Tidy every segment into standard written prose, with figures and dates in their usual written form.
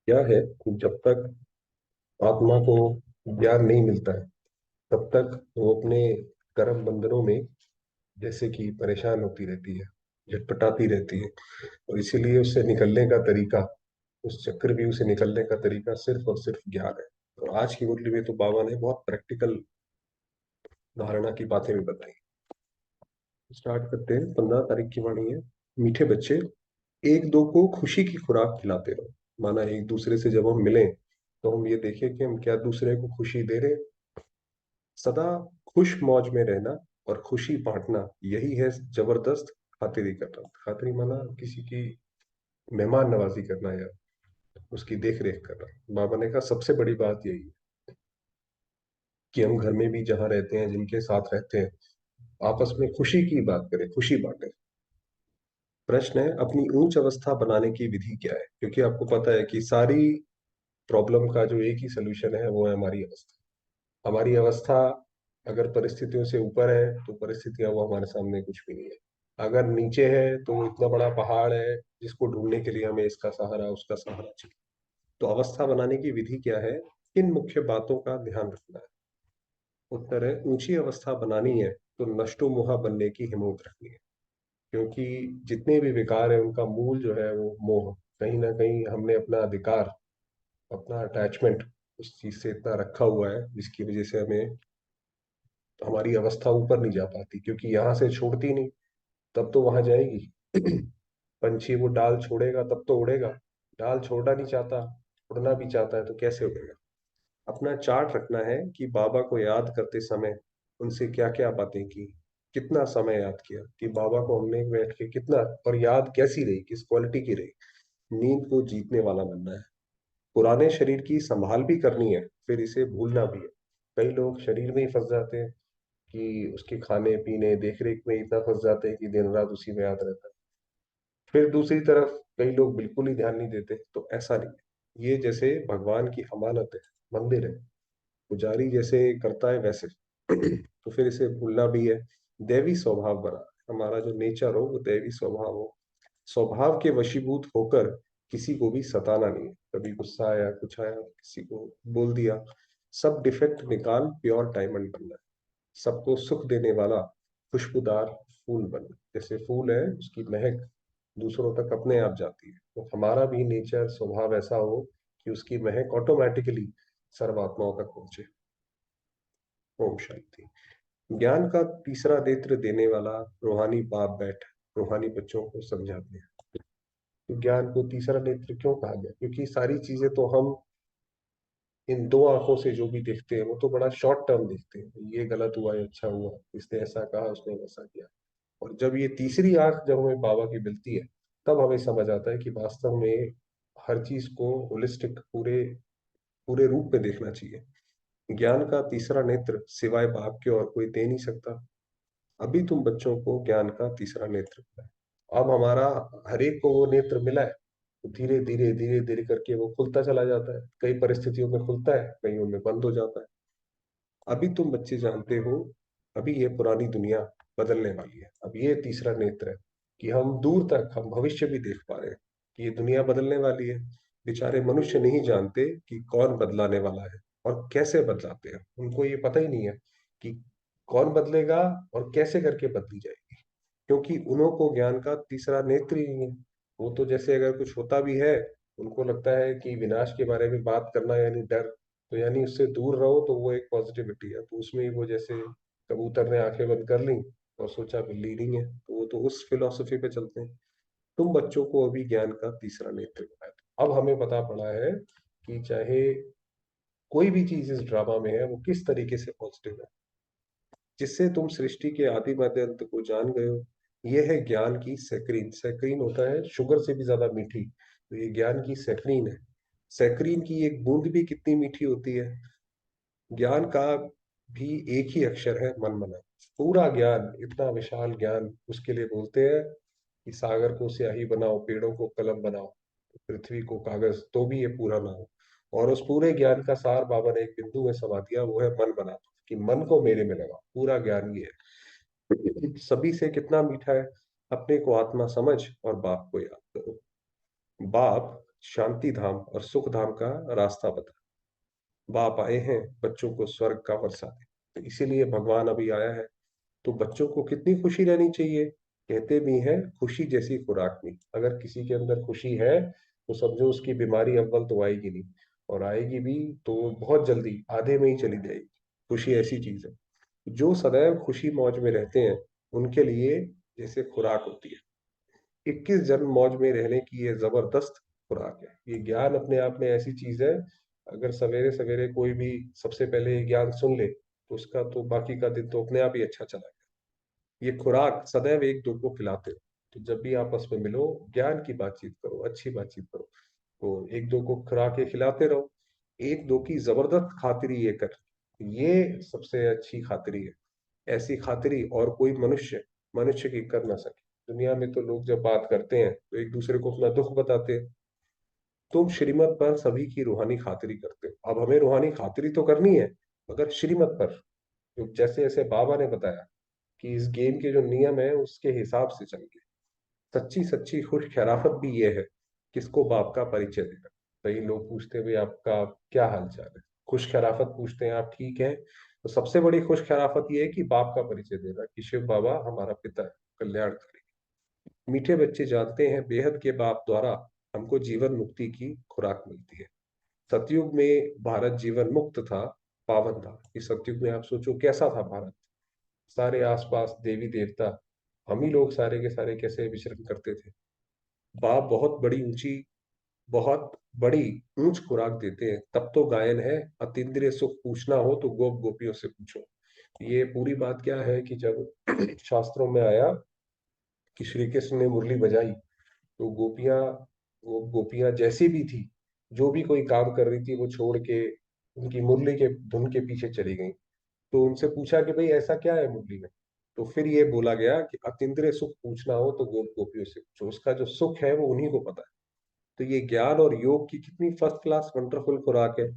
क्या है कि जब तक आत्मा को ज्ञान नहीं मिलता है तब तक वो अपने कर्म बंधनों में जैसे कि परेशान होती रहती है, झटपटाती रहती है। और इसीलिए उससे निकलने का तरीका, उस चक्रव्यूह से निकलने का तरीका सिर्फ और सिर्फ ज्ञान है। और आज की मुरली में तो बाबा ने बहुत प्रैक्टिकल धारणा की बातें भी बताई। स्टार्ट करते हैं। 15 तारीख की वाणी है। मीठे बच्चे, एक दो को खुशी की खुराक खिलाते रहो। माना एक दूसरे से जब हम मिलें तो हम ये देखें कि हम क्या दूसरे को खुशी दे रहे हैं। सदा खुश मौज में रहना और खुशी बांटना, यही है जबरदस्त खातिरी करना। खातिरी माना किसी की मेहमान नवाजी करना या उसकी देख रेख करना। बाबा ने कहा सबसे बड़ी बात यही है कि हम घर में भी जहां रहते हैं, जिनके साथ रहते हैं, आपस में खुशी की बात करें, खुशी बांटें। प्रश्न है अपनी ऊंच अवस्था बनाने की विधि क्या है, क्योंकि आपको पता है कि सारी प्रॉब्लम का जो एक ही सोल्यूशन है वो है हमारी अवस्था। हमारी अवस्था अगर परिस्थितियों से ऊपर है तो परिस्थितियां वो हमारे सामने कुछ भी नहीं है। अगर नीचे है तो वो इतना बड़ा पहाड़ है जिसको ढूंढने के लिए हमें इसका सहारा उसका सहारा चाहिए। तो अवस्था बनाने की विधि क्या है, किन मुख्य बातों का ध्यान रखना है। उत्तर है ऊंची अवस्था बनानी है तो नष्टो मोहा बनने की हिम्मत रखनी है। क्योंकि जितने भी विकार है उनका मूल जो है वो मोह। कहीं ना कहीं हमने अपना अधिकार, अपना अटैचमेंट उस चीज से इतना रखा हुआ है जिसकी वजह से हमें हमारी अवस्था ऊपर नहीं जा पाती, क्योंकि यहाँ से छोड़ती नहीं तब तो वहां जाएगी। पंछी वो डाल छोड़ेगा तब तो उड़ेगा। डाल छोड़ना नहीं चाहता, उड़ना भी चाहता है तो कैसे उड़ेगा। अपना चार्ट रखना है कि बाबा को याद करते समय उनसे क्या क्या बातें की, कितना समय याद किया, कि बाबा को हमने बैठ के कितना, और याद कैसी रही, किस क्वालिटी की रही। नींद को जीतने वाला बनना है। पुराने शरीर की संभाल भी करनी है, फिर इसे भूलना भी है। कई लोग शरीर में ही फंस जाते हैं कि उसके खाने पीने देख रेख में इतना फंस जाते हैं कि दिन रात उसी में याद रहता है। फिर दूसरी तरफ कई लोग बिल्कुल ही ध्यान नहीं देते, तो ऐसा नहीं है। ये जैसे भगवान की अमानत है, मंदिर है, पुजारी जैसे करता है वैसे। तो फिर इसे भूलना भी है। दैवी स्वभाव बना, हमारा जो नेचर हो वो दैवी स्वभाव हो। स्वभाव के वशीभूत होकर किसी को भी सताना नहीं है। कभी गुस्सा आया, कुछ आया, किसी को बोल दिया, सब डिफेक्ट निकाल प्योर डायमंड बनना है। सबको सुख देने वाला खुशबूदार फूल बनना। जैसे फूल है उसकी महक दूसरों तक अपने आप जाती है, तो हमारा भी नेचर स्वभाव ऐसा हो कि उसकी महक ऑटोमेटिकली सर्वात्माओं तक पहुंचे। ओम शांति। ज्ञान का तीसरा नेत्र देने वाला रूहानी बाप बैठ रूहानी बच्चों को समझाते हैं। तो ज्ञान को तीसरा नेत्र क्यों कहा गया, क्योंकि सारी चीजें तो हम इन दो आंखों से जो भी देखते हैं वो तो बड़ा शॉर्ट टर्म देखते हैं, ये गलत हुआ, ये अच्छा हुआ, इसने ऐसा कहा, उसने वैसा किया। और जब ये तीसरी आंख जब हमें बाबा की मिलती है तब हमें समझ आता है कि वास्तव में हर चीज को होलिस्टिक, पूरे पूरे रूप में देखना चाहिए। ज्ञान का तीसरा नेत्र सिवाय बाप के और कोई दे नहीं सकता। अभी तुम बच्चों को ज्ञान का तीसरा नेत्र मिला है। अब हमारा हर एक को वो नेत्र मिला है, तो धीरे धीरे धीरे धीरे करके वो खुलता चला जाता है। कई परिस्थितियों में खुलता है, कई उनमें बंद हो जाता है। अभी तुम बच्चे जानते हो, अभी ये पुरानी दुनिया बदलने वाली है। अब ये तीसरा नेत्र है कि हम दूर तक, हम भविष्य भी देख पा रहे हैं कि ये दुनिया बदलने वाली है। बेचारे मनुष्य नहीं जानते कि कौन बदलाने वाला है और कैसे बदलाते हैं। उनको ये पता ही नहीं है कि कौन बदलेगा और कैसे करके बदली जाएगी, क्योंकि उन्हों को ज्ञान का तीसरा नेत्र ही नहीं है। वो तो जैसे अगर कुछ होता भी है, उनको लगता है कि विनाश के बारे में बात करना यानी डर, तो यानी उससे दूर रहो, तो वो एक पॉजिटिविटी है। तो उसमें ही वो जैसे कबूतर ने आंखें बंद कर ली और सोचा बिल्ली नहीं है, तो वो तो उस फिलोसफी पे चलते हैं। तुम बच्चों को अभी ज्ञान का तीसरा नेत्र मिला है। अब हमें पता पड़ा है कि चाहे कोई भी चीज इस ड्रामा में है वो किस तरीके से पॉजिटिव है, जिससे तुम सृष्टि के आदि मध्य अंत को जान गए हो। यह है ज्ञान की सैक्रीन। सैक्रीन होता है शुगर से भी ज्यादा मीठी, तो ये ज्ञान की सैक्रीन है। सैक्रीन की एक बूंद भी कितनी मीठी होती है। ज्ञान का भी एक ही अक्षर है, मन मना। पूरा ज्ञान, इतना विशाल ज्ञान, उसके लिए बोलते हैं कि सागर को स्याही बनाओ, पेड़ों को कलम बनाओ, पृथ्वी को कागज, तो भी ये पूरा ना हो। और उस पूरे ज्ञान का सार बाबा ने एक बिंदु में समा दिया, वो है मन बना। कि मन को मेरे में लगाओ, पूरा ज्ञान ये है। सभी से कितना मीठा है। अपने को आत्मा समझ और बाप को याद करो। बाप शांति धाम और सुख धाम का रास्ता बता। बाप आए हैं बच्चों को स्वर्ग का बरसाने। तो इसीलिए भगवान अभी आया है। तो बच्चों को कितनी खुशी रहनी चाहिए। कहते भी हैं खुशी जैसी खुराक नहीं। अगर किसी के अंदर खुशी है तो समझो उसकी बीमारी अव्वल तो आएगी नहीं, और आएगी भी तो बहुत जल्दी आधे में ही चली जाएगी। खुशी ऐसी चीज है। जो सदैव खुशी मौज में रहते हैं उनके लिए जैसे खुराक होती है। 21 जन्म मौज में रहने की ये जबरदस्त खुराक है। ये ज्ञान अपने आप में ऐसी चीज है, अगर सवेरे सवेरे कोई भी सबसे पहले ये ज्ञान सुन ले तो उसका तो बाकी का दिन तो अपने आप ही अच्छा चला गया। ये खुराक सदैव एक दो को खिलाते रहो। तो जब भी आपस में मिलो ज्ञान की बातचीत करो, अच्छी बातचीत करो। तो एक दो को खुराकें खिलाते रहो। एक दो की जबरदस्त खातिरी ये कर, ये सबसे अच्छी खातिरी है। ऐसी खातिरी और कोई मनुष्य मनुष्य की कर ना सके। दुनिया में तो लोग जब बात करते हैं तो एक दूसरे को अपना दुख बताते हैं। तुम श्रीमत पर सभी की रूहानी खातिरी करते हो। अब हमें रूहानी खातिरी तो करनी है, मगर श्रीमत पर, जो जैसे जैसे बाबा ने बताया कि इस गेम के जो नियम है उसके हिसाब से चलेंगे। सच्ची सच्ची खुश खैराफत भी ये है, किसको बाप का परिचय देना। कई लोग पूछते हुए आपका क्या हाल चाल है, खुश खैराफत पूछते हैं आप ठीक है। तो सबसे बड़ी खुश खैराफत ये है कि बाप का परिचय देना कि शिव बाबा हमारा पिता है, कल्याण करेंगे। मीठे बच्चे जानते हैं बेहद के बाप द्वारा हमको जीवन मुक्ति की खुराक मिलती है। सतयुग में भारत जीवन मुक्त था, पावन था। इस सतयुग में आप सोचो कैसा था भारत। सारे आसपास देवी देवता, हम ही लोग सारे के सारे कैसे विचरण करते थे। बाप बहुत बड़ी ऊंची, बहुत बड़ी ऊंच खुराक देते हैं। तब तो गायन है, अतीन्द्रिय सुख पूछना हो तो गोप गोपियों से पूछो। ये पूरी बात क्या है कि जब शास्त्रों में आया कि श्री कृष्ण ने मुरली बजाई तो गोपियां, वो गोपियां जैसी भी थी, जो भी कोई काम कर रही थी वो छोड़ के उनकी मुरली के धुन के पीछे चली गई। तो उनसे पूछा कि भाई ऐसा क्या है मुरली में। तो फिर ये बोला गया कि अतीन्द्रिय सुख पूछना हो तो गोप गोपियों से पूछो, उसका जो सुख है वो उन्हीं को पता है। तो ये ज्ञान और योग की कितनी फर्स्ट क्लास वंडरफुल खुराक है।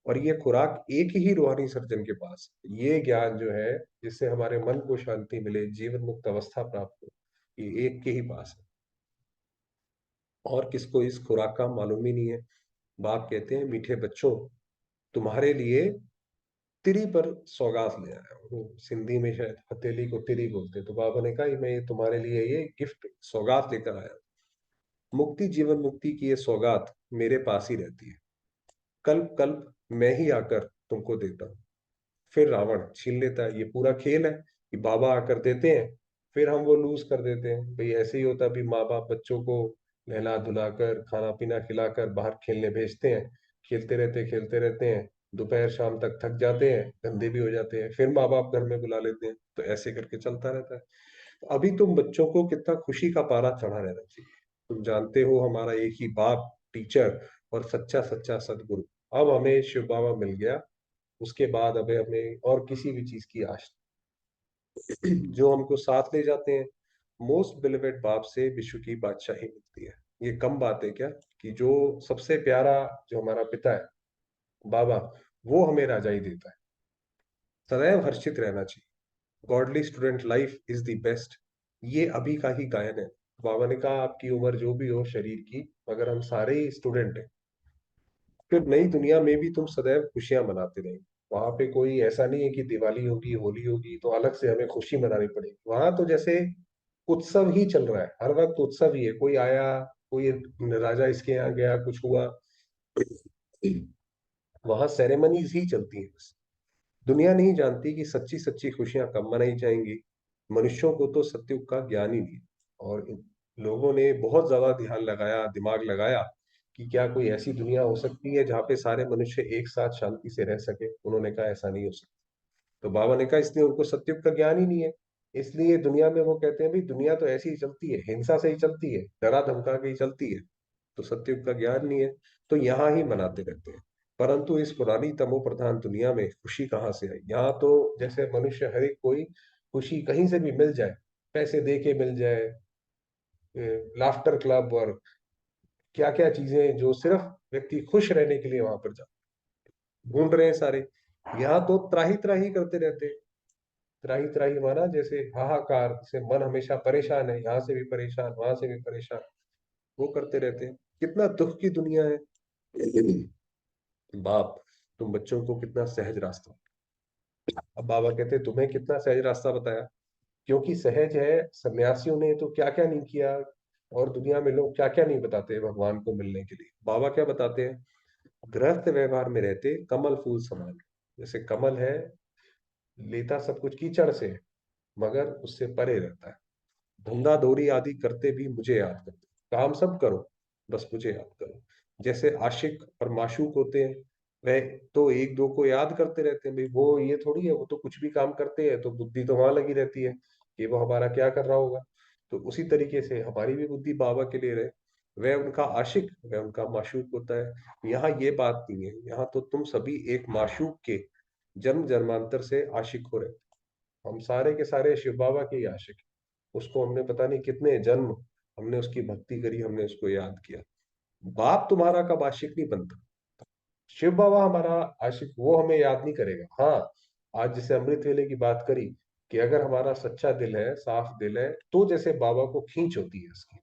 और ये खुराक एक ही रूहानी सर्जन के पास है। ये ज्ञान जो है जिससे हमारे मन को शांति मिले, जीवन मुक्त अवस्था प्राप्त हो, ये एक के ही पास है। और किसको इस खुराक का मालूम ही नहीं है। बाप कहते हैं मीठे बच्चों, तुम्हारे लिए तिरी पर सौगात ले आया हूँ। सिंधी में शायद हथेली को तिरी बोलते हैं। तो बाबा ने कहा मैं ये तुम्हारे लिए ये गिफ्ट सौगात लेकर आया हूँ। मुक्ति जीवन मुक्ति की ये सौगात मेरे पास ही रहती है। कल्प कल्प मैं ही आकर तुमको देता हूँ। फिर रावण छीन लेता है। ये पूरा खेल है कि बाबा आकर देते हैं, फिर हम वो लूज कर देते हैं। भाई ऐसे ही होता भी, माँ बाप बच्चों को नहला धुलाकर खाना पीना खिलाकर बाहर खेलने भेजते हैं। खेलते रहते हैं, दोपहर शाम तक थक जाते हैं, गंदे भी हो जाते हैं, फिर माँ बाप घर में बुला लेते हैं। तो ऐसे करके चलता रहता है। तो अभी तुम बच्चों को कितना खुशी का पारा चढ़ा रहना चाहिए। तुम जानते हो हमारा एक ही बाप, टीचर और सच्चा सच्चा सदगुरु। अब हमें शिव बाबा मिल गया, उसके बाद अब हमें और किसी भी चीज की आश नहीं। जो हमको साथ ले जाते हैं, मोस्ट बिलीवेड बाप से विश्व की बादशाही मिलती है। ये कम बात है क्या कि जो सबसे प्यारा, जो हमारा पिता है बाबा, वो हमें राजाई देता है। सदैव हर्षित रहना चाहिए। Godly student life is the best. ये अभी का ही गायन है। बाबा ने कहा आपकी उम्र जो भी हो शरीर की, मगर हम सारे ही स्टूडेंट हैं। फिर नई दुनिया में भी तुम सदैव खुशियां मनाते रहे। वहां पे कोई ऐसा नहीं है कि दिवाली होगी होली होगी तो अलग से हमें खुशी मनानी पड़ेगी। वहां तो जैसे उत्सव ही चल रहा है, हर वक्त उत्सव ही है। कोई आया, कोई राजा इसके यहाँ गया, कुछ हुआ, वहां सेरेमनीज ही चलती हैं बस। दुनिया नहीं जानती कि सच्ची सच्ची खुशियां कब मनाई जाएंगी। मनुष्यों को तो सत्युग का ज्ञान ही नहीं। और इन लोगों ने बहुत ज्यादा ध्यान लगाया, दिमाग लगाया कि क्या कोई ऐसी दुनिया हो सकती है जहाँ पे सारे मनुष्य एक साथ शांति से रह सके। उन्होंने कहा ऐसा नहीं हो सकता। तो बाबा ने कहा इसलिए उनको सत्युग का ज्ञान ही नहीं है। इसलिए दुनिया में वो कहते हैं भाई दुनिया तो ऐसी ही चलती है, हिंसा से ही चलती है, डरा धमका के ही चलती है। तो सत्युग का ज्ञान नहीं है, तो यहाँ ही मनाते रहते हैं। परंतु इस पुरानी तमो प्रधान दुनिया में खुशी कहाँ से आई। यहाँ तो जैसे मनुष्य हर एक कोई खुशी कहीं से भी मिल जाए, पैसे दे के मिल जाए, लाफ्टर क्लब और क्या क्या चीजें जो सिर्फ व्यक्ति खुश रहने के लिए वहां पर जा ढूंढ रहे हैं सारे। यहाँ तो त्राही त्राही करते रहते हैं। त्राही त्राही माना जैसे हाहाकार से मन हमेशा परेशान है, यहाँ से भी परेशान वहां से भी परेशान, वो करते रहते हैं। कितना दुख की दुनिया है। बाप तुम बच्चों को कितना सहज रास्ता, अब बाबा कहते हैं तुम्हें कितना सहज रास्ता बताया, क्योंकि सहज है। सन्यासियों ने तो क्या क्या नहीं किया, और दुनिया में लोग क्या क्या नहीं बताते भगवान को मिलने के लिए। बाबा क्या बताते हैं, गृहस्थ व्यवहार में रहते कमल फूल समान। जैसे कमल है, लेता सब कुछ कीचड़ से, मगर उससे परे रहता है। धंधा दौरी आदि करते भी मुझे याद करते, काम सब करो बस मुझे याद करो। जैसे आशिक और माशूक होते हैं, वह तो एक दो को याद करते रहते हैं, भाई वो ये थोड़ी है, वो तो कुछ भी काम करते हैं तो बुद्धि तो वहां लगी रहती है कि वो हमारा क्या कर रहा होगा। तो उसी तरीके से हमारी भी बुद्धि बाबा के लिए रहे। वह उनका आशिक, वह उनका माशूक होता है। यहाँ ये बात नहीं है, यहाँ तो तुम सभी एक माशूक के जन्म जन्मांतर से आशिक हो रहे। हम सारे के सारे शिव बाबा के ही आशिक हैं। उसको हमने पता नहीं कितने जन्म हमने उसकी भक्ति करी, हमने उसको याद किया। बाप तुम्हारा कब आशिक नहीं बनता, शिव बाबा हमारा आशिक, वो हमें याद नहीं करेगा। हाँ, आज जैसे अमृत वेले की बात करी, कि अगर हमारा सच्चा दिल है, साफ दिल है, तो जैसे बाबा को खींच होती है उसकी।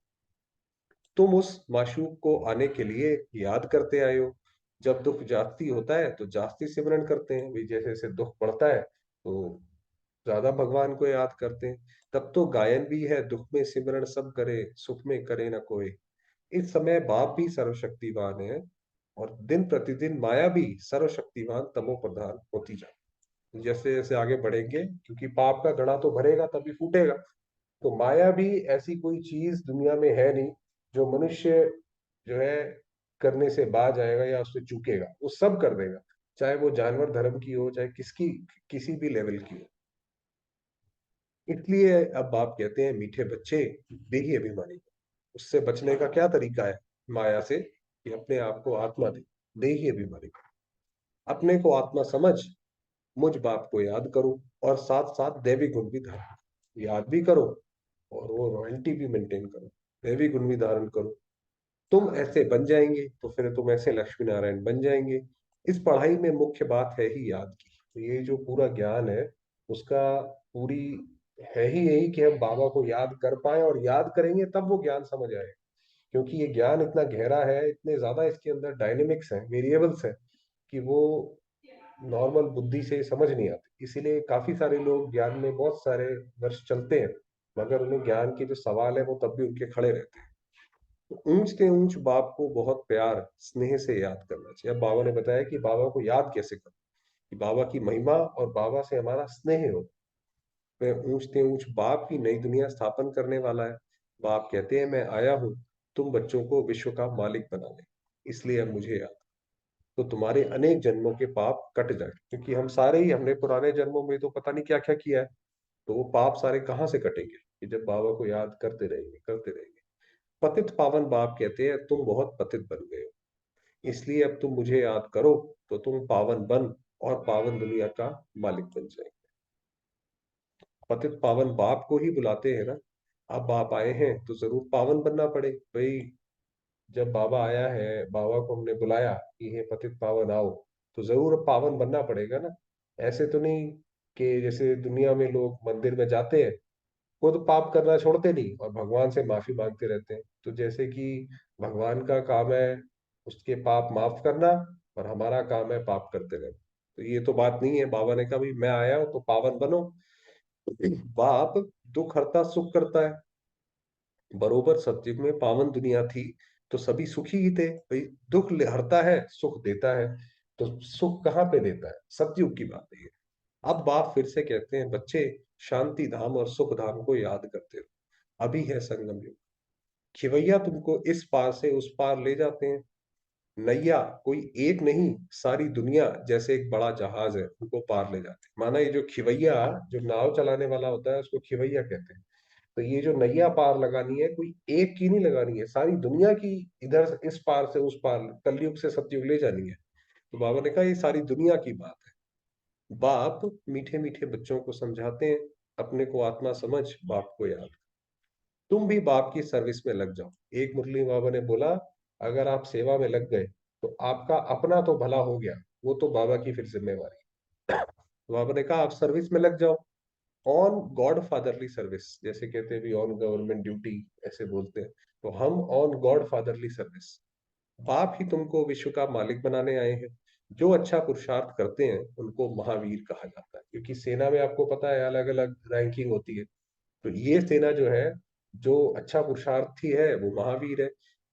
तुम उस माशूक को आने के लिए याद करते आए हो। जब दुख जास्ती होता है तो जास्ती सिमरन करते हैं, भी जैसे जैसे दुख बढ़ता है तो ज्यादा भगवान को याद करते हैं। तब तो गायन भी है, दुख में सिमरन सब करे, सुख में करे न कोई। इस समय बाप भी सर्वशक्तिवान है, और दिन प्रतिदिन माया भी सर्वशक्तिवान तमो प्रधान होती जाए। जैसे जैसे आगे बढ़ेंगे, क्योंकि पाप का घड़ा तो भरेगा तभी फूटेगा। तो माया भी ऐसी कोई चीज दुनिया में है नहीं जो मनुष्य जो है करने से बाज आएगा या उससे चूकेगा, वो सब कर देगा। चाहे वो जानवर धर्म की हो, चाहे किसकी, किसी भी लेवल की हो। इसलिए अब बाप कहते हैं, मीठे बच्चे देही अभिमानी को, उससे बचने का क्या तरीका है माया से, कि अपने आप को आत्मा दे, देही अभिमानी को, अपने को आत्मा समझ, मुझ बाप को याद करो, और साथ साथ दैवी गुण भी धारण, याद भी करो और वो रॉयल्टी भी मेंटेन करो, दैवी गुण भी धारण करो। तुम ऐसे बन जाएंगे तो फिर तुम ऐसे लक्ष्मी नारायण बन जाएंगे। इस पढ़ाई में मुख्य बात है ही याद की। तो ये जो पूरा ज्ञान है, उसका पूरी है ही यही कि हम बाबा को याद कर पाए, और याद करेंगे तब वो ज्ञान समझ आए। क्योंकि ये ज्ञान इतना गहरा है, इतने ज्यादा इसके अंदर डायनेमिक्स हैं, वेरिएबल्स हैं, कि वो नॉर्मल बुद्धि से समझ नहीं आते। इसीलिए काफी सारे लोग ज्ञान में बहुत सारे वर्ष चलते हैं, मगर उन्हें ज्ञान के जो सवाल है वो तब भी उनके खड़े रहते हैं। तो ऊंच के ऊंच बाप को बहुत प्यार स्नेह से याद करना चाहिए। अब बाबा ने बताया कि बाबा को याद कैसे करें, कि बाबा की महिमा और बाबा से हमारा स्नेह हो। वह ऊंचते ऊंच बाप की नई दुनिया स्थापन करने वाला है। बाप कहते हैं, मैं आया हूँ तुम बच्चों को विश्व का मालिक बनाने, इसलिए अब मुझे याद, तो तुम्हारे अनेक जन्मों के पाप कट जाए। क्योंकि हम सारे ही, हमने पुराने जन्मों में तो पता नहीं क्या क्या किया है, तो वो पाप सारे कहाँ से कटेंगे, कि जब बाबा को याद करते रहेंगे, करते रहेंगे। पतित पावन बाप कहते हैं, तुम बहुत पतित बन गए हो, इसलिए अब तुम मुझे याद करो, तो तुम पावन बन और पावन दुनिया का मालिक बन जाए। पतित पावन बाप को ही बुलाते हैं ना। अब बाप आए हैं तो जरूर पावन बनना पड़े भाई। जब बाबा आया है, बाबा को हमने बुलाया कि हे पतित पावन आओ, तो जरूर अब पावन बनना पड़ेगा ना। ऐसे तो नहीं कि जैसे दुनिया में लोग मंदिर में जाते हैं, वो तो पाप करना छोड़ते नहीं और भगवान से माफी मांगते रहते हैं। तो जैसे कि भगवान का काम है उसके पाप माफ करना, और हमारा काम है पाप करते रहना। तो ये तो बात नहीं है। बाबा ने कहा भाई मैं आया हूं तो पावन बनो। बाप दुख हरता सुख करता है। बरोबर सतयुग में पावन दुनिया थी तो सभी सुखी ही थे भाई। दुख हरता है, सुख देता है। तो सुख कहाँ पे देता है, सतयुग की बात है ये। अब बाप फिर से कहते हैं, बच्चे शांति धाम और सुख धाम को याद करते हो, अभी है संगम युग। खिवैया तुमको इस पार से उस पार ले जाते हैं। नैया कोई एक नहीं, सारी दुनिया जैसे एक बड़ा जहाज है, उनको पार ले जाते हैं। माना ये जो खिवैया, जो नाव चलाने वाला होता है, उसको खिवैया कहते हैं। तो ये जो नैया पार लगानी है, कोई एक की नहीं लगानी है, सारी दुनिया की इधर से इस पार से उस पार, कलयुग से सतयुग ले जानी है। तो बाबा ने कहा ये सारी दुनिया की बात है। बाप मीठे मीठे बच्चों को समझाते हैं, अपने को आत्मा समझ, बाप को याद। तुम भी बाप की सर्विस में लग जाओ। एक मुरली बाबा ने बोला, अगर आप सेवा में लग गए तो आपका अपना तो भला हो गया, वो तो बाबा की फिर जिम्मेवारी। तो बाबा ने कहा आप सर्विस में लग जाओ। ऑन गॉड फादरली सर्विस, जैसे कहते हैं भी ऑन गवर्नमेंट ड्यूटी, ऐसे बोलते हैं, तो हम ऑन गॉड फादरली सर्विस। बाप ही तुमको विश्व का मालिक बनाने आए हैं। जो अच्छा पुरुषार्थ करते हैं उनको महावीर कहा जाता है, क्योंकि सेना में आपको पता है अलग अलग रैंकिंग होती है। तो ये सेना जो है, जो अच्छा पुरुषार्थी है वो महावीर है।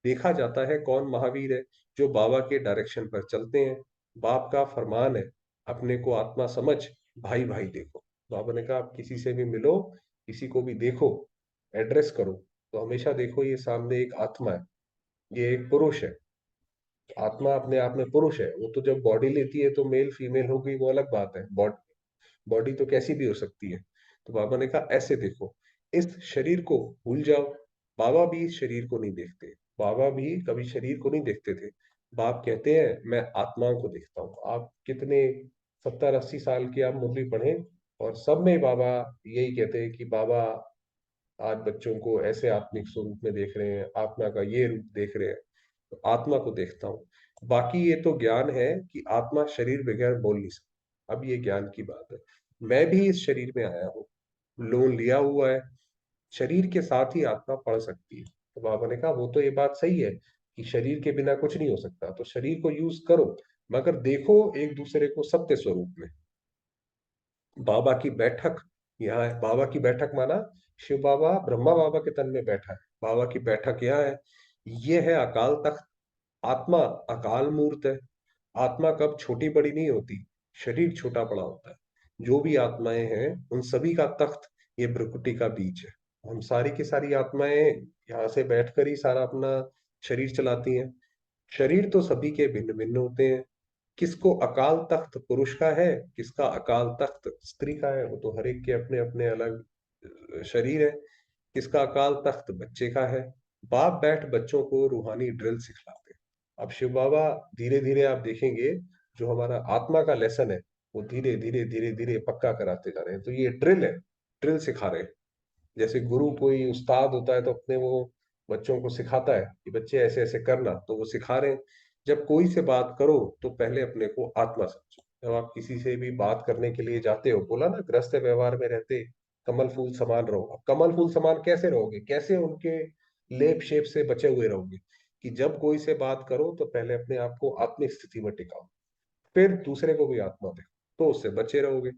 देखा जाता है कौन महावीर है, जो बाबा के डायरेक्शन पर चलते हैं। बाप का फरमान है, अपने को आत्मा समझ, भाई भाई देखो। बाबा ने कहा आप किसी से भी मिलो, किसी को भी देखो, एड्रेस करो, तो हमेशा देखो ये सामने एक आत्मा है, ये एक पुरुष है। आत्मा अपने आप में पुरुष है। वो तो जब बॉडी लेती है तो मेल फीमेल हो गई, वो अलग बात है। बॉडी तो कैसी भी हो सकती है। तो बाबा ने कहा ऐसे देखो, इस शरीर को भूल जाओ। बाबा भी इस शरीर को नहीं देखते, बाबा भी कभी शरीर को नहीं देखते थे। बाप कहते हैं मैं आत्माओं को देखता हूँ। आप कितने 70-80 साल की आप मुरली पढ़ें, और सब में बाबा यही कहते हैं कि बाबा आज बच्चों को ऐसे आत्मिक स्वरूप में देख रहे हैं, आत्मा का ये रूप देख रहे हैं। तो आत्मा को देखता हूँ। बाकी ये तो ज्ञान है कि आत्मा शरीर बगैर बोल नहीं सकती, अब ये ज्ञान की बात है। मैं भी इस शरीर में आया हूँ, लोन लिया हुआ है, शरीर के साथ ही आत्मा पढ़ सकती है। तो बाबा ने कहा वो तो ये बात सही है कि शरीर के बिना कुछ नहीं हो सकता, तो शरीर को यूज करो, मगर देखो एक दूसरे को सत्य स्वरूप में। बाबा की बैठक यहाँ है। बाबा की बैठक माना शिव बाबा ब्रह्मा बाबा के तन में बैठा है। बाबा की बैठक यहाँ है। ये है अकाल तख्त। आत्मा अकाल मूर्त है। आत्मा कब छोटी बड़ी नहीं होती, शरीर छोटा बड़ा होता है। जो भी आत्माएं हैं उन सभी का तख्त ये भ्रुकुटी का बीज है। हम सारी की सारी आत्माएं यहाँ से बैठकर ही सारा अपना शरीर चलाती हैं। शरीर तो सभी के भिन्न भिन्न होते हैं। किसको अकाल तख्त पुरुष का है, किसका अकाल तख्त स्त्री का है, वो तो हर एक के अपने अपने अलग शरीर है। किसका अकाल तख्त बच्चे का है। बाप बैठ बच्चों को रूहानी ड्रिल सिखलाते हैं। अब शिव बाबा धीरे धीरे आप देखेंगे, जो हमारा आत्मा का लेसन है वो धीरे धीरे धीरे धीरे पक्का कराते जा रहे हैं। तो ये ड्रिल है, ड्रिल सिखा रहे हैं। जैसे गुरु कोई उस्ताद होता है तो अपने वो बच्चों को सिखाता है कि बच्चे ऐसे ऐसे करना, तो वो सिखा रहे हैं। जब कोई से बात करो तो पहले अपने को आत्मा समझो। जब आप किसी से भी बात करने के लिए जाते हो, बोला ना गृहस्थ व्यवहार में रहते कमल फूल समान रहो। अब कमल फूल समान कैसे रहोगे, कैसे उनके लेप शेप से बचे हुए रहोगे? कि जब कोई से बात करो तो पहले अपने आप को आत्मिक स्थिति में टिकाओ, फिर दूसरे को भी आत्मा देखो, तो उससे बचे रहोगे।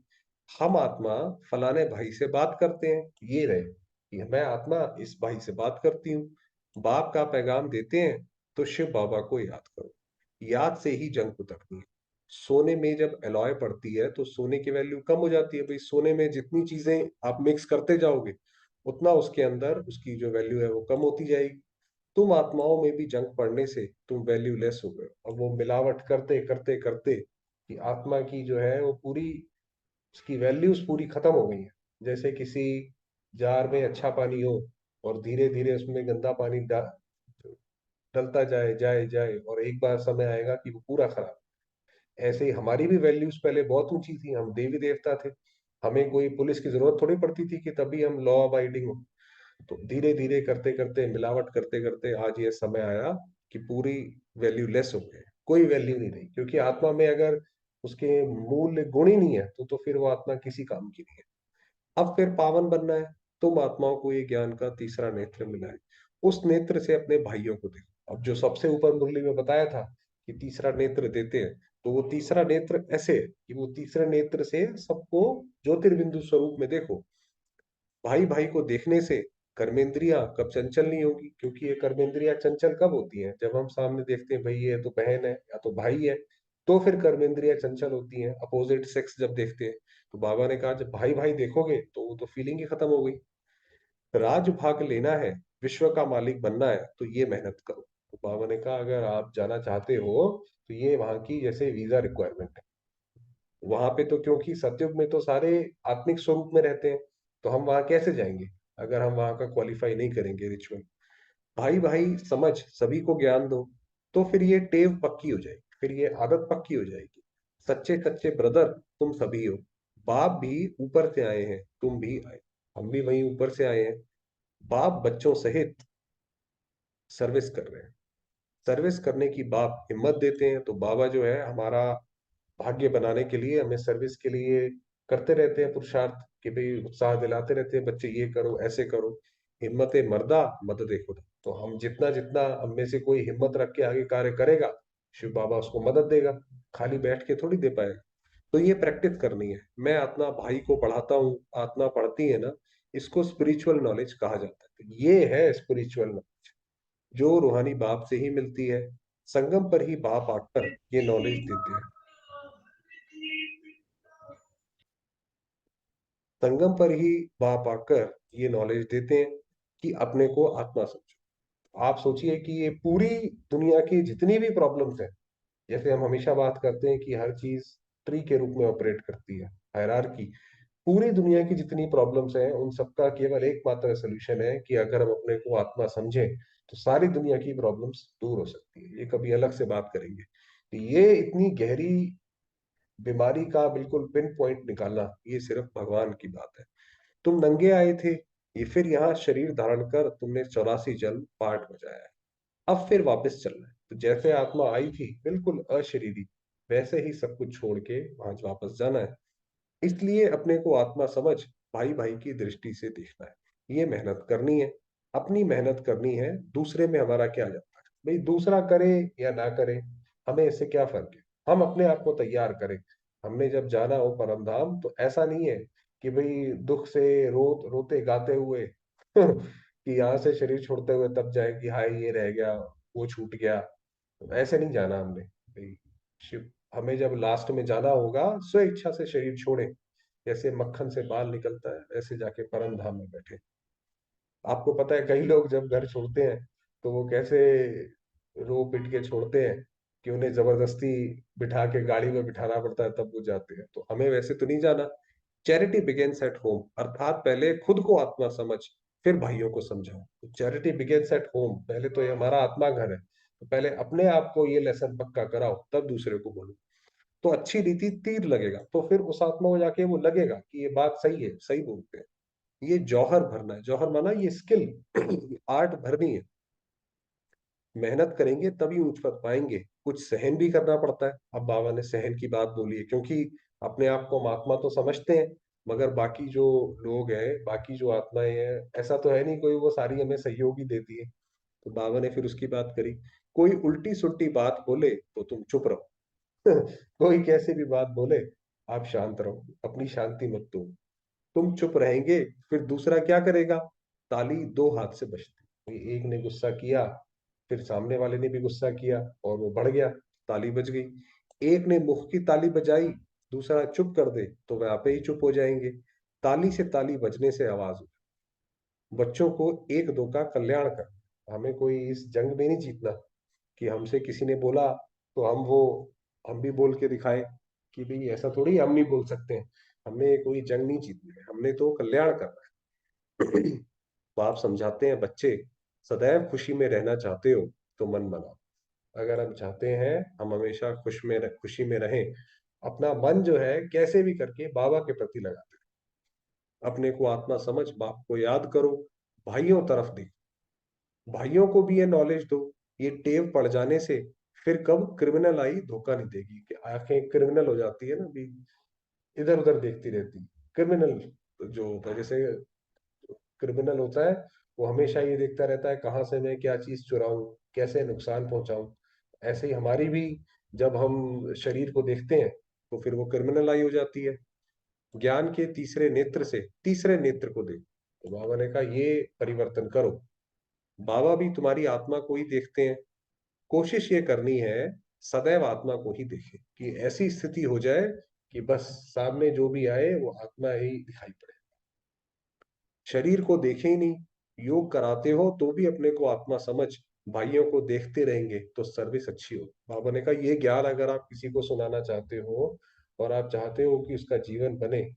हम आत्मा फलाने भाई से बात करते हैं, ये रहे कि मैं आत्मा इस भाई से बात करती हूँ। बाप का पैगाम देते हैं, तो शिव बाबा को याद करो। याद से ही जंग उतरती है। सोने में जब एलॉय पड़ती है तो सोने की वैल्यू कम हो जाती है। भाई सोने में जितनी चीजें आप मिक्स करते जाओगे, उतना उसके अंदर उसकी जो वैल्यू है वो कम होती जाएगी। तुम आत्माओं में भी जंग पड़ने से तुम वैल्यूलेस हो गए हो। अब वो मिलावट करते करते करते कि आत्मा की जो है वो पूरी, उसकी वैल्यूज पूरी खत्म हो गई है। जैसे किसी जार में अच्छा पानी हो और धीरे धीरे उसमें गंदा पानी डलता जाए जाए जाए, और एक बार समय आएगा कि वो पूरा खराब। ऐसे ही हमारी भी वैल्यूज पहले बहुत ऊंची थी, हम देवी देवता थे। हमें कोई पुलिस की जरूरत थोड़ी पड़ती थी कि तभी हम लॉ अबाइडिंग हो। तो धीरे धीरे करते करते मिलावट करते करते आज ये समय आया कि पूरी वैल्यू लेस हो गए, कोई वैल्यू नहीं रही। क्योंकि आत्मा में अगर उसके मूल गुण ही नहीं है तो फिर वो आत्मा किसी काम की नहीं है। अब फिर पावन बनना है। तुम आत्माओं को ये ज्ञान का तीसरा नेत्र मिला है, उस नेत्र से अपने भाइयों को देखो। अब जो सबसे ऊपर मुरली में बताया था कि तीसरा नेत्र देते हैं, तो वो तीसरा नेत्र ऐसे है कि वो तीसरे नेत्र से सबको ज्योतिर्बिंदु स्वरूप में देखो। भाई भाई को देखने से कर्मेंद्रियां कब चंचल नहीं होगी, क्योंकि ये कर्मेंद्रियां चंचल कब होती हैं, जब हम सामने देखते हैं भाई ये तो बहन है या तो भाई है, तो फिर कर्मेंद्रियां चंचल होती हैं। अपोजिट सेक्स जब देखते हैं, तो बाबा ने कहा जब भाई भाई देखोगे तो वो तो फीलिंग ही खत्म हो गई। राज भाग लेना है, विश्व का मालिक बनना है, तो ये मेहनत करो। तो बाबा ने कहा अगर आप जाना चाहते हो तो ये वहां की जैसे वीजा रिक्वायरमेंट है। वहां पे तो क्योंकि सतयुग में तो सारे आत्मिक स्वरूप में रहते हैं, तो हम वहां कैसे जाएंगे अगर हम वहां का क्वालिफाई नहीं करेंगे रिचुअल। भाई भाई समझ सभी को ज्ञान दो, तो फिर ये टेव पक्की हो जाएगी, फिर ये आदत पक्की हो जाएगी। सच्चे सच्चे ब्रदर तुम सभी हो। बाप भी ऊपर से आए हैं, तुम भी आए, हम भी वहीं ऊपर से आए हैं। बाप बच्चों सहित सर्विस कर रहे हैं। सर्विस करने की बाप हिम्मत देते हैं, तो बाबा जो है हमारा भाग्य बनाने के लिए हमें सर्विस के लिए करते रहते हैं पुरुषार्थ। कि भाई उत्साह दिलाते रहते हैं बच्चे, ये करो ऐसे करो। हिम्मत मर्दा मदद खुदा। तो हम जितना जितना हम में से कोई हिम्मत रख के आगे कार्य करेगा, शिव बाबा उसको मदद देगा। खाली बैठ के थोड़ी दे पाएगा। तो ये प्रैक्टिस करनी है। मैं अपना भाई को पढ़ाता हूँ, आत्मा पढ़ती है ना, इसको स्पिरिचुअल नॉलेज कहा जाता है। तो ये है स्पिरिचुअल नॉलेज, जो रूहानी बाप से ही मिलती है। संगम पर ही बाप आकर ये नॉलेज देते हैं। संगम पर ही बाप आकर ये नॉलेज देते हैं कि अपने को आत्मा समझो। आप सोचिए कि ये पूरी दुनिया की जितनी भी प्रॉब्लम्स हैं, जैसे हम हमेशा बात करते हैं कि हर चीज ट्री के रूप में ऑपरेट करती है, हायरार्की। पूरी दुनिया की जितनी प्रॉब्लम्स हैं उन सबका केवल एकमात्र सोल्यूशन है कि अगर हम अपने को आत्मा समझें तो सारी दुनिया की प्रॉब्लम्स दूर हो सकती है। ये कभी अलग से बात करेंगे। तो ये इतनी गहरी बीमारी का बिल्कुल पिन पॉइंट निकालना, ये सिर्फ भगवान की बात है। तुम नंगे आए थे, ये फिर यहाँ शरीर धारण कर तुमने 84 जन्म पाठ बजाया है। अब फिर वापस चलना है। तो जैसे आत्मा आई थी बिल्कुल अशरीरी, वैसे ही सब कुछ छोड़ के वहां वापस जाना है। इसलिए अपने को आत्मा समझ भाई भाई की दृष्टि से देखना है। ये मेहनत करनी है, अपनी मेहनत करनी है। दूसरे में हमारा क्या जाता है भाई, दूसरा करे या ना करे, हमें इससे क्या फर्क है। हम अपने आप को तैयार करें। हमने जब जाना हो परम धाम, तो ऐसा नहीं है कि भाई दुख से रोते गाते हुए कि यहाँ से शरीर छोड़ते हुए तब जाए कि हाय ये रह गया, वो छूट गया। तो ऐसे नहीं जाना हमने भाई। शिव, हमें जब लास्ट में जाना होगा, स्व इच्छा से शरीर छोड़े। जैसे मक्खन से बाल निकलता है, वैसे जाके परम धाम में बैठे। आपको पता है कई लोग जब घर छोड़ते हैं तो वो कैसे रो पिट के छोड़ते हैं, कि उन्हें जबरदस्ती बिठा के गाड़ी में बिठाना पड़ता है तब वो जाते हैं। तो हमें वैसे तो नहीं जाना। चैरिटी बिगेन्स एट होम, अर्थात पहले खुद को आत्मा समझ, फिर भाइयों को समझाओ। तो चैरिटी बिगेन्स एट होम, पहले तो ये हमारा आत्मा घर है, तो पहले अपने आप को ये लेसन पक्का कराओ, तब दूसरे को बोलो। तो अच्छी रीति तीर लगेगा, तो फिर उस आत्मा को जाके वो लगेगा कि ये बात सही है, सही बोलते हैं। ये जौहर भरना है। जौहर माना ये स्किल, आर्ट भरनी है। मेहनत करेंगे तभी ऊंच पद पाएंगे। कुछ सहन भी करना पड़ता है। अब बाबा ने सहन की बात बोली है, क्योंकि अपने आप को हम आत्मा तो समझते हैं, मगर बाकी जो लोग हैं, बाकी जो आत्माएं हैं, ऐसा तो है नहीं कोई वो सारी हमें सहयोग ही देती है। तो बाबा ने फिर उसकी बात करी। कोई उल्टी सुल्टी बात बोले तो तुम चुप रहो। कोई कैसे भी बात बोले, आप शांत रहो, अपनी शांति मत तोड़ो। तुम चुप रहेंगे, फिर दूसरा क्या करेगा। ताली दो हाथ से बजती। कोई एक ने गुस्सा किया, फिर सामने वाले ने भी गुस्सा किया, और वो बढ़ गया, ताली बज गई। एक ने मुख की ताली बजाई, दूसरा चुप कर दे, तो वह आपे ही चुप हो जाएंगे। ताली से ताली बजने से आवाज हो। बच्चों को एक दो का कल्याण कर। हमें कोई इस जंग में नहीं जीतना कि हमसे किसी ने बोला तो हम भी बोल के दिखाए कि भाई ऐसा थोड़ी हम नहीं बोल सकते हैं। हमें कोई जंग नहीं जीतनी है, हमने तो कल्याण करना है। तो आप समझाते हैं बच्चे, सदैव खुशी में रहना चाहते हो तो मन बनाओ। अगर हम चाहते हैं हम हमेशा खुशी में रहें, अपना मन जो है कैसे भी करके बाबा के प्रति लगाते हैं। अपने को आत्मा समझ बाप को याद करो, भाइयों तरफ देखो, भाइयों को भी ये नॉलेज दो। ये टेव पड़ जाने से फिर कब क्रिमिनल आई धोखा नहीं देगी, कि आंखें क्रिमिनल हो जाती है ना भी, इधर उधर देखती रहती। क्रिमिनल जो होता है, जैसे क्रिमिनल होता है, वो हमेशा ये देखता रहता है कहाँ से मैं क्या चीज चुराऊं, कैसे नुकसान पहुंचाऊं। ऐसे ही हमारी भी, जब हम शरीर को देखते हैं तो फिर वो क्रिमिनल आई हो जाती है। ज्ञान के तीसरे नेत्र से तीसरे नेत्र को देख। तो बाबा ने कहा ये परिवर्तन करो। बाबा भी तुम्हारी आत्मा को ही देखते हैं। कोशिश ये करनी है सदैव आत्मा को ही देखे, कि ऐसी स्थिति हो जाए कि बस सामने जो भी आए वो आत्मा ही दिखाई पड़े, शरीर को देखे ही नहीं। योग कराते हो तो भी अपने को आत्मा समझ, भाइयों को देखते रहेंगे तो सर्विस अच्छी हो। बाबा ने कहा ये ज्ञान अगर आप किसी को सुनाना चाहते हो, और आप चाहते हो कि उसका जीवन बने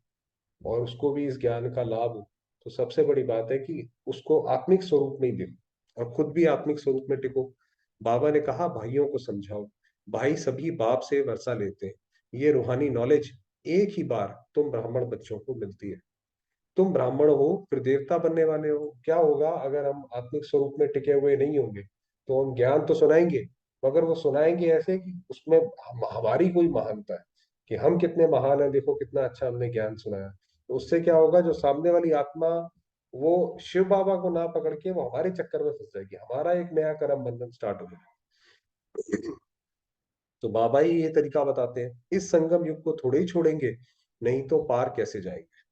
और उसको भी इस ज्ञान का लाभ हो, तो सबसे बड़ी बात है कि उसको आत्मिक स्वरूप में ही देखो और खुद भी आत्मिक स्वरूप में टिको। बाबा ने कहा भाइयों को समझाओ, भाई सभी बाप से वर्षा लेते हैं। ये रूहानी नॉलेज एक ही बार तुम ब्राह्मण बच्चों को मिलती है। तुम ब्राह्मण हो, फिर देवता बनने वाले हो। क्या होगा अगर हम आत्मिक स्वरूप में टिके हुए नहीं होंगे। तो हम ज्ञान तो सुनाएंगे, मगर वो सुनाएंगे ऐसे कि उसमें हमारी कोई महानता है, कि हम कितने महान हैं, देखो कितना अच्छा हमने ज्ञान सुनाया। तो उससे क्या होगा, जो सामने वाली आत्मा वो शिव बाबा को ना पकड़ के वो हमारे चक्कर में फंस जाएगी, हमारा एक नया कर्म बंधन स्टार्ट हो जाएगा। तो बाबा ही ये तरीका बताते हैं, इस संगम युग को थोड़े ही छोड़ेंगे, नहीं तो पार कैसे जाएंगे,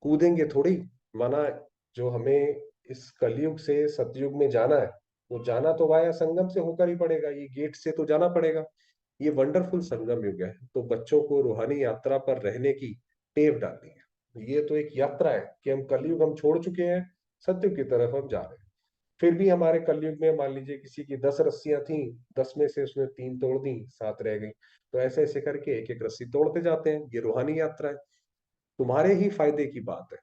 कूदेंगे थोड़ी। माना जो हमें इस कलयुग से सतयुग में जाना है, वो जाना तो वाया संगम से होकर ही पड़ेगा, ये गेट से तो जाना पड़ेगा। ये वंडरफुल संगम युग है, तो बच्चों को रूहानी यात्रा पर रहने की टेव डालनी है। ये तो एक यात्रा है कि हम कलयुग हम छोड़ चुके हैं, सतयुग की तरफ हम जा रहे हैं। फिर भी हमारे कलयुग में मान लीजिए किसी की 10 रस्सियां थी, 10 में से उसने 3 तोड़ दी, 7 रह गई, तो ऐसे ऐसे करके एक एक रस्सी तोड़ते जाते हैं। ये रूहानी यात्रा है, तुम्हारे ही फायदे की बात है।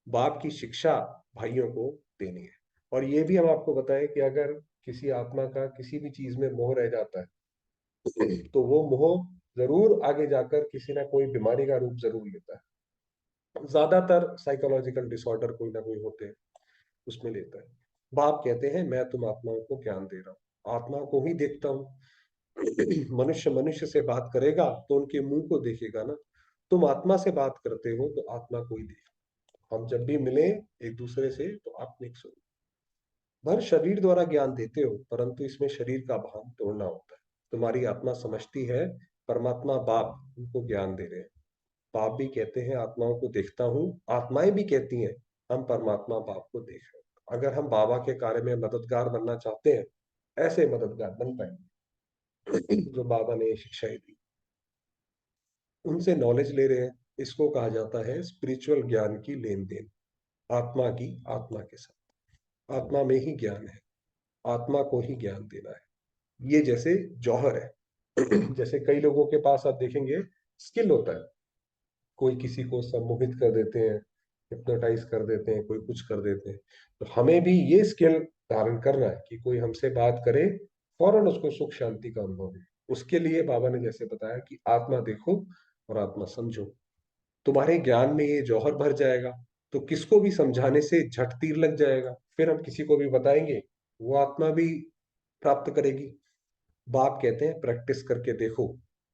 बाप की शिक्षा भाइयों को देनी है। और ये भी हम आपको बताएं कि अगर किसी आत्मा का किसी भी चीज में मोह रह जाता है, तो वो मोह जरूर आगे जाकर किसी ना कोई बीमारी का रूप जरूर लेता है। ज्यादातर साइकोलॉजिकल डिसऑर्डर कोई ना कोई होते हैं, उसमें लेता है। बाप कहते हैं मैं तुम आत्माओं को ज्ञान दे रहा हूँ, आत्मा को ही देखता हूँ। मनुष्य मनुष्य से बात करेगा तो उनके मुंह को देखेगा ना, तुम आत्मा से बात करते हो तो आत्मा को ही देखो। हम जब भी मिले एक दूसरे से तो आत्मिक स्वरूप भर शरीर द्वारा ज्ञान देते हो, परंतु इसमें शरीर का भान तोड़ना होता है। तुम्हारी आत्मा समझती है परमात्मा बाप उनको ज्ञान दे रहे हैं। बाप भी कहते हैं आत्माओं को देखता हूँ, आत्माएं भी कहती हैं हम परमात्मा बाप को देख रहे हैं। अगर हम बाबा के कार्य में मददगार बनना चाहते हैं, ऐसे मददगार बन पाएंगे जो बाबा ने ये शिक्षाएं दी, उनसे नॉलेज ले रहे हैं। इसको कहा जाता है स्पिरिचुअल ज्ञान की लेन देन, आत्मा की आत्मा के साथ। आत्मा में ही ज्ञान है, आत्मा को ही ज्ञान देना है। ये जैसे जौहर है। जैसे कई लोगों के पास आप देखेंगे स्किल होता है, कोई किसी को सम्मोहित कर देते हैं, हिप्नोटाइज कर देते हैं, कोई कुछ कर देते हैं। तो हमें भी ये स्किल धारण करना है कि कोई हमसे बात करे, फौरन उसको सुख शांति का अनुभव हो। उसके लिए बाबा ने जैसे बताया कि आत्मा देखो और आत्मा समझो, तुम्हारे ज्ञान में ये जौहर भर जाएगा, तो किसको भी समझाने से झट तीर लग जाएगा। फिर हम किसी को भी बताएंगे, वो आत्मा भी प्राप्त करेगी। बाप कहते हैं प्रैक्टिस करके देखो,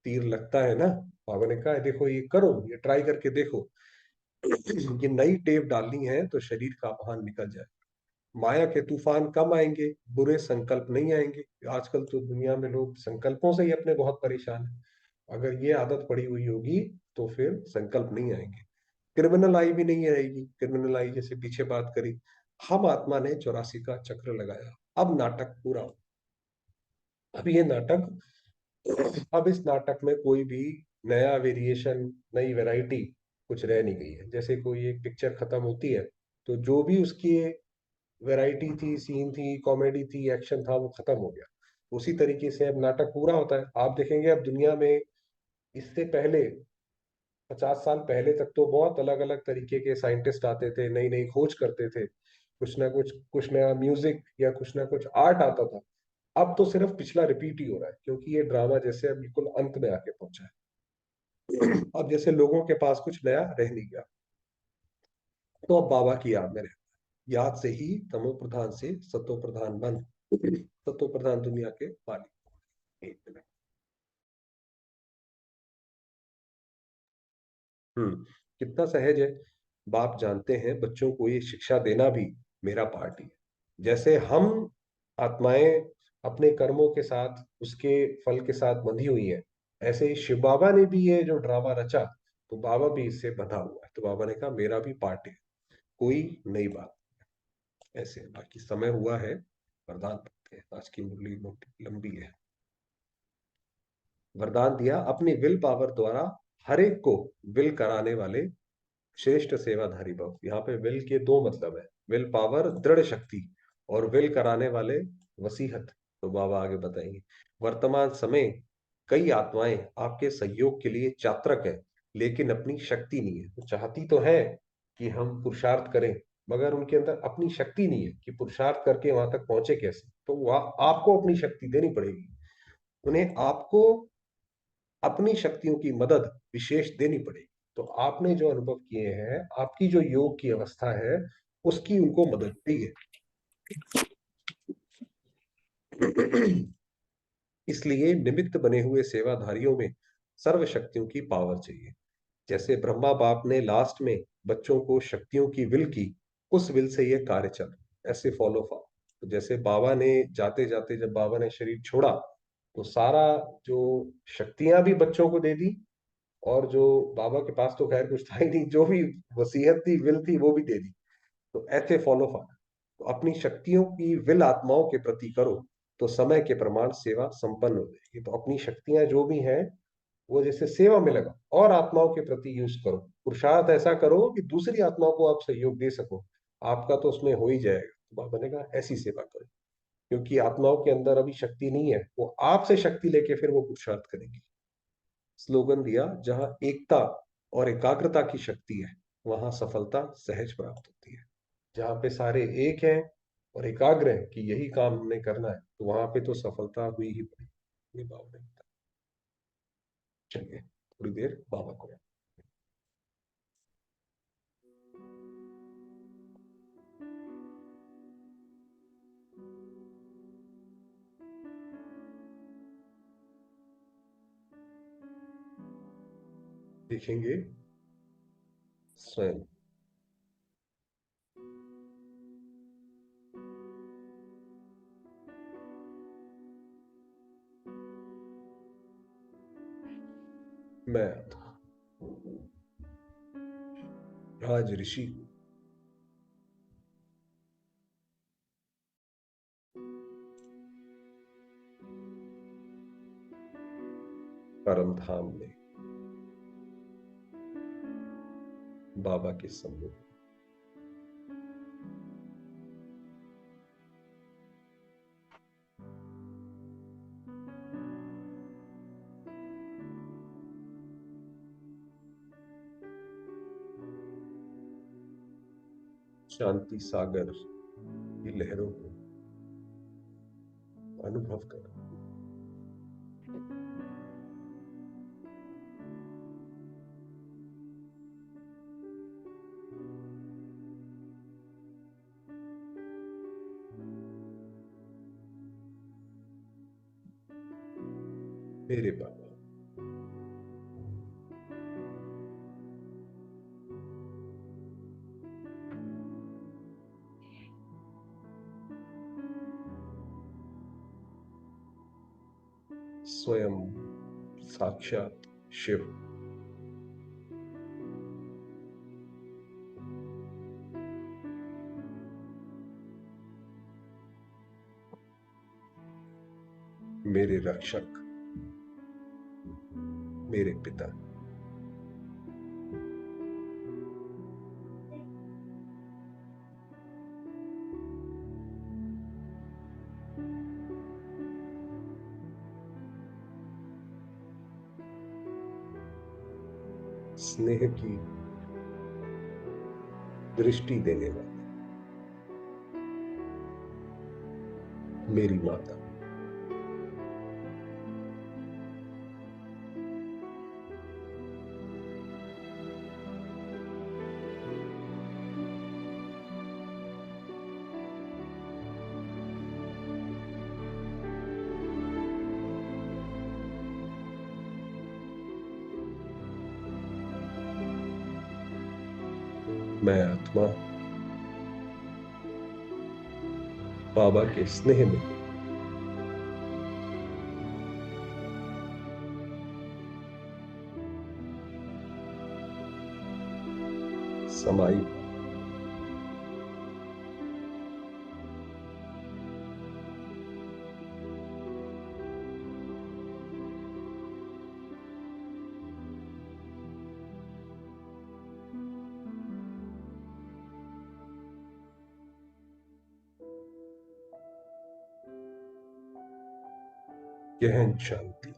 तीर लगता है ना। बाबा ने कहा है देखो ये करो, ये ट्राई करके देखो। ये नई टेप डालनी है तो शरीर का भान निकल जाए। माया के तूफान कम आएंगे, बुरे संकल्प नहीं आएंगे। आजकल तो दुनिया में लोग संकल्पों से ही अपने बहुत परेशान हैं। अगर ये आदत पड़ी हुई होगी तो फिर संकल्प नहीं आएंगे। क्रिमिनल आई भी नहीं रहेगी, क्रिमिनल आई जैसे पीछे बात करी। हम आत्मा ने 84 का चक्र लगाया, अब नाटक पूरा हो। अब ये नाटक, अब इस नाटक में कोई भी नया वेरिएशन, नई वैरायटी कुछ रह नहीं गई है। जैसे कोई एक पिक्चर खत्म होती है, तो जो भी उसकी वैरायटी थी, सीन थी, कॉमेडी थी, एक्शन था, वो खत्म हो गया। उसी तरीके से अब नाटक पूरा होता है। आप देखेंगे अब दुनिया में इससे पहले 50 साल पहले तक तो बहुत अलग अलग तरीके के साइंटिस्ट आते थे, नई नई खोज करते थे, कुछ नया म्यूजिक या कुछ ना कुछ आर्ट आता था। अब तो सिर्फ पिछला रिपीट ही हो रहा है, क्योंकि ये ड्रामा जैसे अब बिल्कुल अंत में आके पहुंचा है। अब जैसे लोगों के पास कुछ नया रह नहीं गया, तो अब बाबा की याद में रहे। याद से ही तमो प्रधान से सतो प्रधान बन, सतो प्रधान दुनिया के मालिक। एक मिनट। कितना सहज है। बाप जानते हैं बच्चों को ये शिक्षा देना भी मेरा पार्ट ही है। जैसे हम आत्माएं अपने कर्मों के साथ, उसके फल के साथ बंधी हुई है, ऐसे ही शिव बाबा ने भी ये जो ड्रामा रचा, तो बाबा भी इससे बंधा हुआ है। तो बाबा ने कहा मेरा भी पार्ट है, कोई नई बात। ऐसे बाकी समय हुआ है, वरदान पाते हैं। आज की मुरली मोटी लंबी है। वरदान दिया अपनी विल पावर द्वारा हर एक को विल कराने वाले श्रेष्ठ सेवाधारी भव। यहाँ पे विल के दो मतलब है, विल पावर दृढ़ शक्ति, और विल कराने वाले वसीहत। तो बाबा आगे बताएंगे, वर्तमान समय कई आत्माएं आपके सहयोग के लिए चात्रक है, लेकिन अपनी शक्ति नहीं है। तो चाहती तो है कि हम पुरुषार्थ करें, मगर उनके अंदर अपनी शक्ति नहीं है कि पुरुषार्थ करके वहां तक पहुंचे कैसे। तो वह आपको अपनी शक्ति देनी पड़ेगी, उन्हें आपको अपनी शक्तियों की मदद विशेष देनी पड़ेगी। तो आपने जो अनुभव किए हैं, आपकी जो योग की अवस्था है, उसकी उनको मदद चाहिए। इसलिए निमित्त बने हुए सेवाधारियों में सर्व शक्तियों की पावर चाहिए। जैसे ब्रह्मा बाप ने लास्ट में बच्चों को शक्तियों की विल की, उस विल से ये कार्य चल, ऐसे फॉलो फॉर। तो जैसे बाबा ने जाते जाते, जब बाबा ने शरीर छोड़ा, तो सारा जो शक्तियां भी बच्चों को दे दी, और जो बाबा के पास तो खैर कुछ था ही नहीं, जो भी वसीयत थी, विल थी, वो भी दे दी। तो ऐसे फॉलो फॉर। तो अपनी शक्तियों की विल आत्माओं के प्रति करो, तो समय के प्रमाण सेवा संपन्न हो जाएगी। तो अपनी शक्तियां जो भी हैं, वो जैसे सेवा में लगा, और आत्माओं के प्रति यूज करो, पुरुषार्थ ऐसा करो कि दूसरी आत्माओं को आप सहयोग दे सको। आपका तो उसमें हो ही जाएगा। तो बाबा ने कहा ऐसी सेवा करो, क्योंकि आत्माओं के अंदर अभी शक्ति नहीं है, वो आपसे शक्ति लेके फिर वो पुरुषार्थ करेंगी। स्लोगन दिया, जहां एकता और एकाग्रता की शक्ति है, वहां सफलता सहज प्राप्त होती है। जहां पे सारे एक हैं और एकाग्र हैं कि यही काम हमने करना है, तो वहां पे तो सफलता हुई ही पड़ी। ये बाबा ने बताया। चलिए थोड़ी देर बाबा को देखेंगे। स्वयं मैं आज ऋषि हूं, परम धाम में बाबा के सम्मुख। शांति सागर की लहरों को अनुभव कर। मेरे बाबा, स्वयं साक्षात शिव, मेरे रक्षक, मेरे पिता, स्नेह की दृष्टि देने वाले, मेरी माता, मैं आत्मा बाबा के स्नेह में समाई। गहन शांति।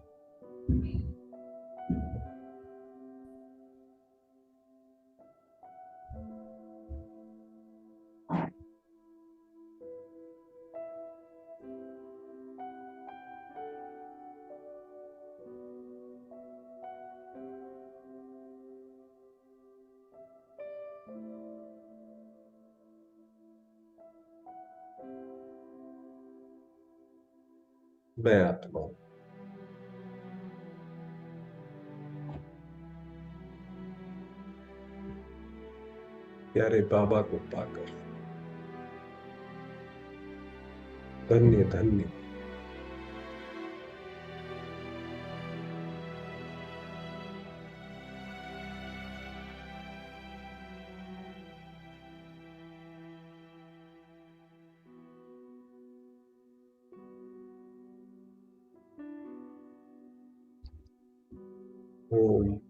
मैं आत्मा प्यारे बाबा को पाकर। धन्य धन्य। ओम